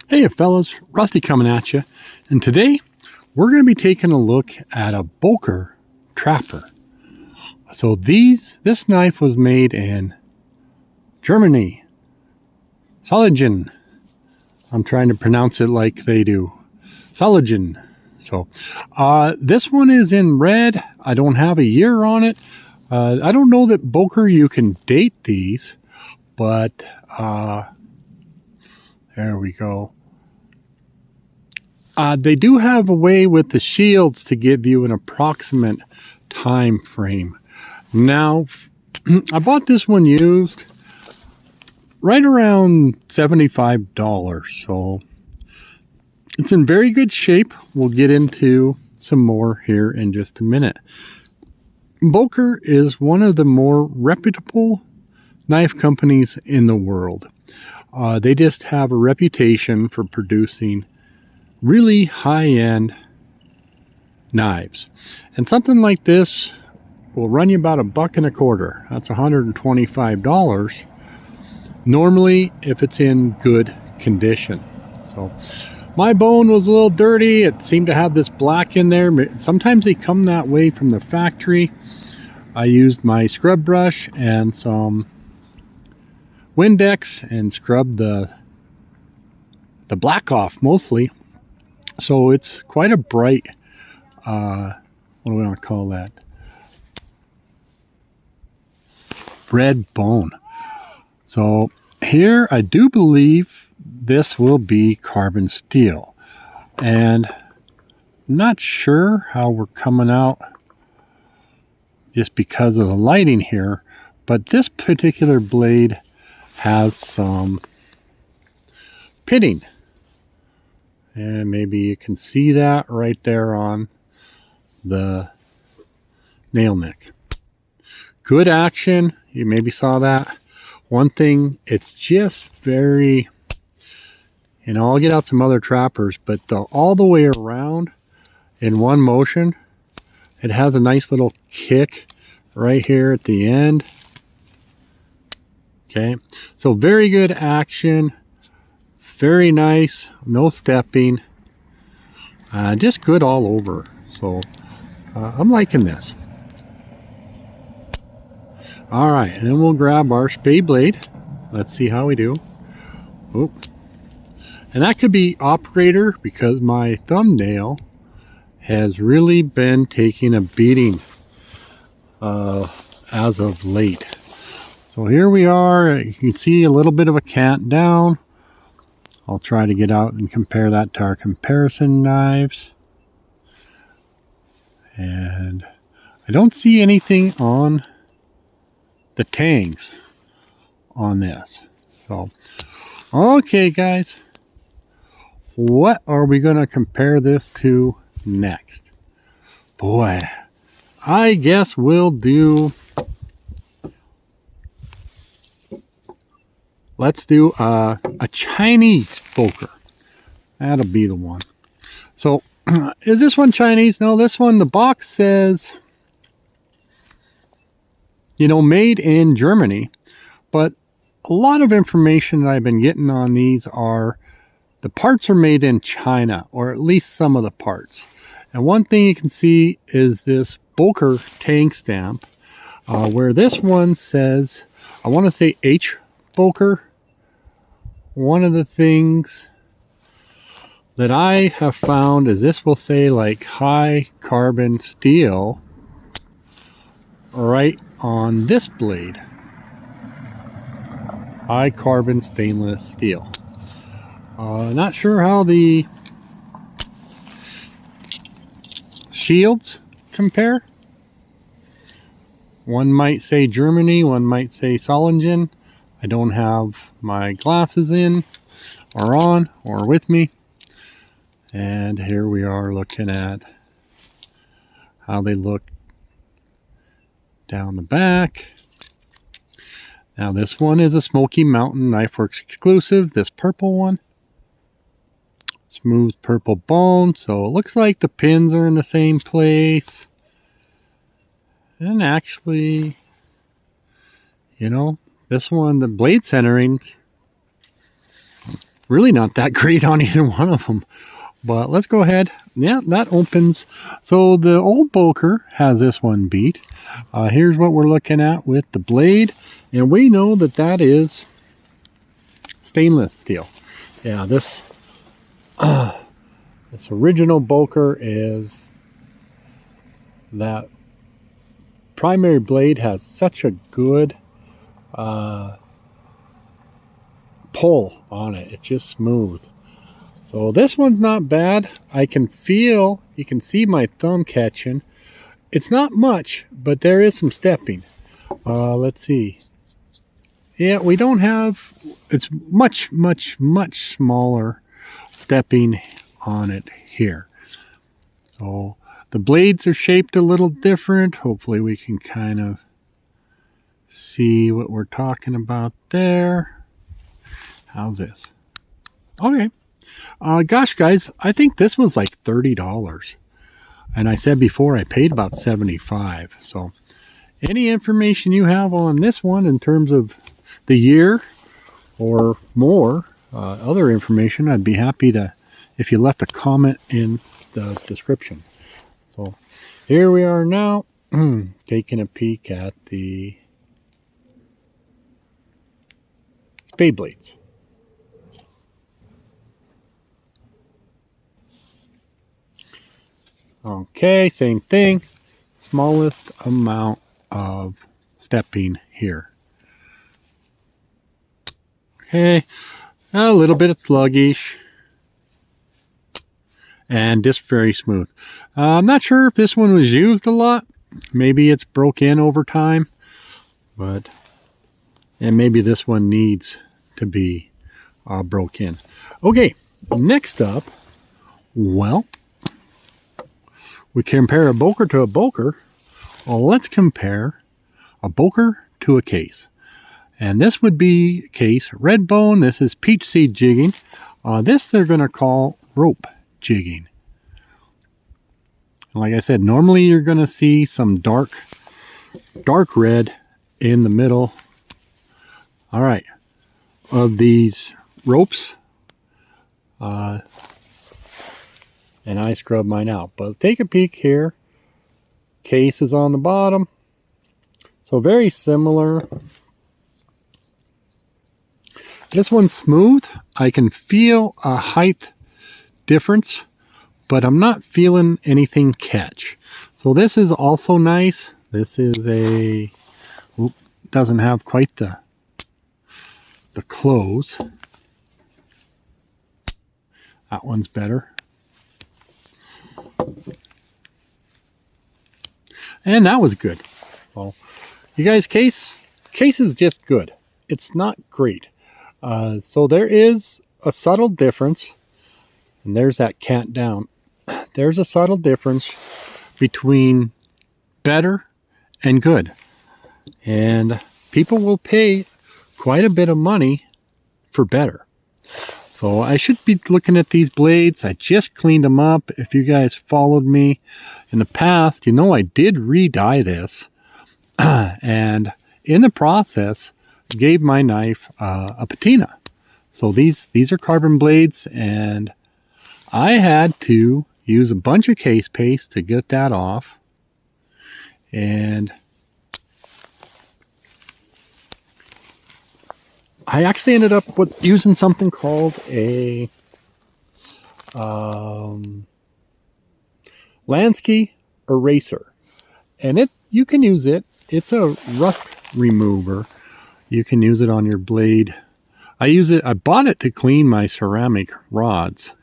Hey fellas, Rusty coming at you, and today we're going to be taking a look at a Boker Trapper. So this knife was made in Germany, Solingen. I'm trying to pronounce it like they do, Solingen. So this one is in red. I don't have a year on it. I don't know that Boker you can date these, but there we go. They do have a way with the shields to give you an approximate time frame. Now, I bought this one used right around $75, so it's in very good shape. We'll get into some more here in just a minute. Boker is one of the more reputable knife companies in the world. They just have a reputation for producing really high-end knives, and something like this will run you about $1.25. That's $125 normally if it's in good condition. So my bone was a little dirty. It seemed to have this black in there. Sometimes they come that way from the factory. I used my scrub brush and some Windex and scrubbed the black off mostly. So it's quite a bright, what do we want to call that? Red bone. So here I do believe this will be carbon steel. And I'm not sure how we're coming out just because of the lighting here, but this particular blade has some pitting. And maybe you can see that right there on the nail neck. Good action. You maybe saw that. One thing, it's just very, I'll get out some other trappers, but all the way around in one motion, it has a nice little kick right here at the end. Okay, so very good action. Very nice, no stepping, just good all over. So I'm liking this. All right, and then we'll grab our spey blade. Let's see how we do. Oh, and that could be operator because my thumbnail has really been taking a beating as of late. So here we are. You can see a little bit of a cant down. I'll try to get out and compare that to our comparison knives. And I don't see anything on the tangs on this. So, okay guys, what are we going to compare this to next? Boy, I guess we'll do... Let's do a Chinese Boker. That'll be the one. So, is this one Chinese? No, this one, the box says, made in Germany. But a lot of information that I've been getting on these are the parts are made in China, or at least some of the parts. And one thing you can see is this Boker tang stamp, where this one says, I want to say H Boker. One of the things that I have found is this will say like high carbon steel right on this blade. High carbon stainless steel. Not sure how the shields compare. One might say Germany, one might say Solingen. I don't have my glasses in or on or with me. And here we are looking at how they look down the back. Now this one is a Smoky Mountain Knifeworks exclusive, this purple one. Smooth purple bone, so it looks like the pins are in the same place. And actually, this one, the blade centering really not that great on either one of them. But let's go ahead. Yeah, that opens. So the old Boker has this one beat. Here's what we're looking at with the blade. And we know that that is stainless steel. Yeah, this original Boker is that primary blade has such a good pull on it. It's just smooth. So this one's not bad. I can feel, you can see my thumb catching. It's not much, but there is some stepping. Let's see. Yeah, we don't have, it's much, much, much smaller stepping on it here. So the blades are shaped a little different. Hopefully we can kind of see what we're talking about there. How's this? Okay. Gosh, guys, I think this was like $30. And I said before I paid about $75. So any information you have on this one in terms of the year or more, other information, I'd be happy to, if you left a comment in the description. So here we are now, taking a peek at the spey blades. Okay, same thing. Smallest amount of stepping here. Okay, a little bit sluggish. And just very smooth. I'm not sure if this one was used a lot. Maybe it's broke in over time. And maybe this one needs to be broke in. Okay, next up, well, we compare a Boker to a Boker. Well, let's compare a Boker to a case. And this would be case red bone. This is peach seed jigging. This they're going to call rope jigging. Like I said, normally you're going to see some dark red in the middle. All right. Of these ropes. And I scrub mine out. But take a peek here. Case is on the bottom. So very similar. This one's smooth. I can feel a height difference, but I'm not feeling anything catch. So this is also nice. This is a, doesn't have quite the close. That one's better. And that was good. Well, you guys, case is just good. It's not great. So there is a subtle difference. And there's that cat down. There's a subtle difference between better and good. And people will pay quite a bit of money for better. So I should be looking at these blades. I just cleaned them up. If you guys followed me in the past, you know I did re-dye this. And in the process, gave my knife a patina. So these are carbon blades, and I had to use a bunch of case paste to get that off. And I actually ended up with using something called a Lansky eraser. And you can use it. It's a rust remover. You can use it on your blade. I bought it to clean my ceramic rods.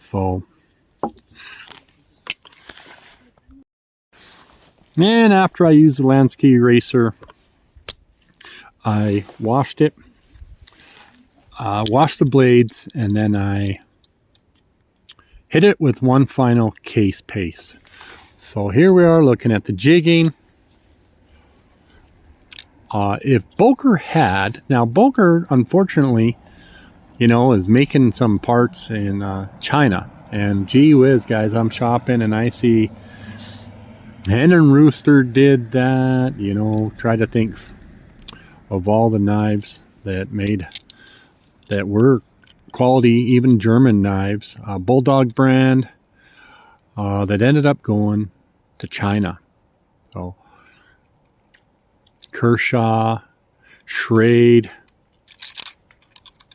So, and after I used the Lansky eraser, I washed it, washed the blades, and then I hit it with one final case paste. So here we are looking at the jigging. If Boker had, now Boker, unfortunately, is making some parts in China. And gee whiz, guys, I'm shopping and I see Hen and Rooster did that. Try to think of all the knives that were quality, even German knives, Bulldog brand, that ended up going to China. So Kershaw, Schrade,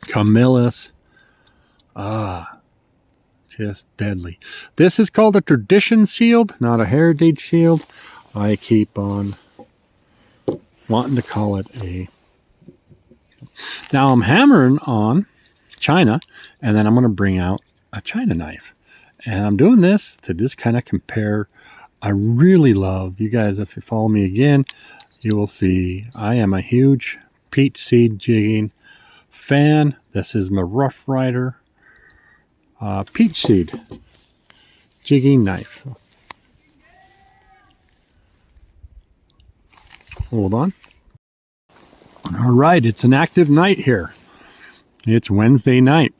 Camillus, just deadly. This is called a tradition shield, not a heritage shield. I keep on wanting to call it a. Now I'm hammering on China, and then I'm going to bring out a China knife. And I'm doing this to just kind of compare. I really love, you guys, if you follow me again, you will see I am a huge peach seed jigging fan. This is my Rough Rider peach seed jigging knife. Hold on. All right, it's an active night here. It's Wednesday night.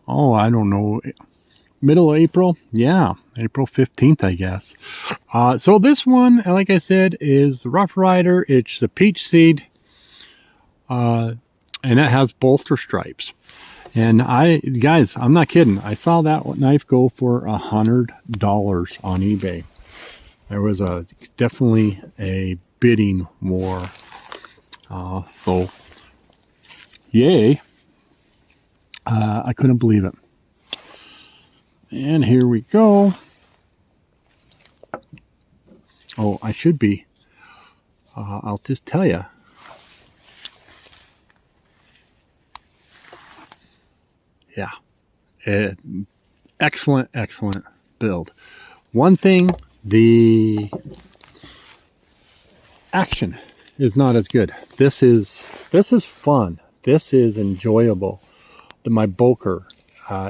Oh, I don't know. Middle of April? Yeah, April 15th, I guess. So this one, like I said, is the Rough Rider. It's the peach seed. And it has bolster stripes. And guys, I'm not kidding. I saw that knife go for $100 on eBay. There was definitely a bidding war. So, yay. I couldn't believe it. And here we go. Oh, I should be. I'll just tell you. Yeah. Excellent, excellent build. One thing, the action is not as good. This is fun. This is enjoyable. My Boker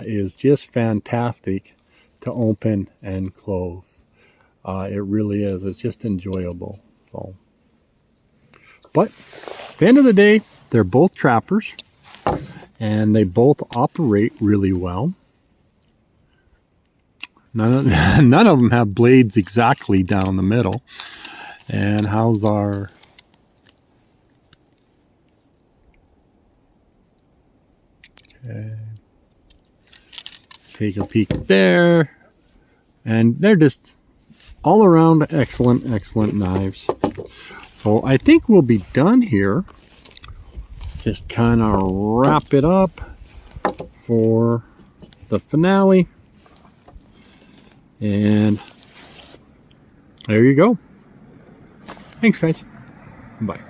is just fantastic to open and close. It really is. It's just enjoyable. So, but at the end of the day, they're both trappers, and they both operate really well. None of them have blades exactly down the middle. And how's our... Okay. Take a peek there. And they're just all around excellent, excellent knives. So I think we'll be done here. Just kind of wrap it up for the finale. And there you go. Thanks, guys. Bye.